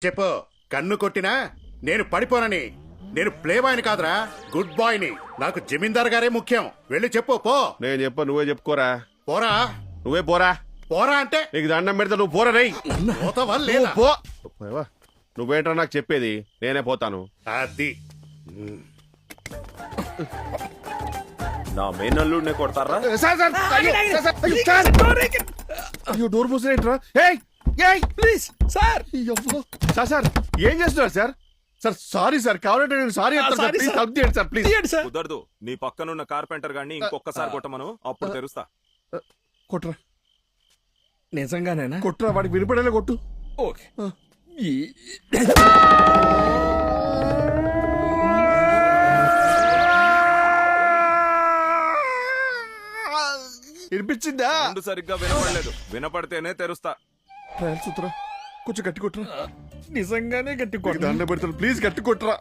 చెప్పు. కన్ను కొట్టినా నేను పడిపోనని. నేను ప్లే బాయ్ని కాదురా, గుడ్ బాయ్ని. నాకు జమీందార్ గారే ముఖ్యం. వెళ్ళి చెప్పు పో. నేను చెప్ప, నువ్వే చెప్పుకోరా. పోరా. నువ్వే పోరా. పోరా అంటే నీకు దండం పెడతా, నువ్వు పోరా. రై పోతావా లేదా? పో. నువ్వేంట్రా నాకు చెప్పేది? నేనే పోతాను. అది నా మేనల్లుడినే కొడతారా? అయ్యో డోర్ మూసేంట్రా? Please sir. సార్ సార్ ఏం చేస్తున్నారు సార్? సార్ సారీ సార్, కావాలంటే నేను సారీ అంటాను సార్. ప్లీజ్ హెల్ప్ చేయండి సార్, ప్లీజ్. తీయండి సార్. కుదరదు. నీ పక్కనున్న కార్పెంటర్ గాని ఇంకొకసారి కొట్టమను, అప్పుడు తెరుస్తా. కొట్రా నిజంగానేనా? కొట్రా, వాడికి వినిపడేలా కొట్టు. ఓకే. వినిపించిందా? ముందు సరిగ్గా వినపడలేదు. వినపడితేనే తెరుస్తా. ట్రయల్ సూత్రా, కొంచెం గట్టి కొట్రా. నిజంగానే గట్టి దండ పెడతాను, ప్లీజ్ గట్టి కొట్రా.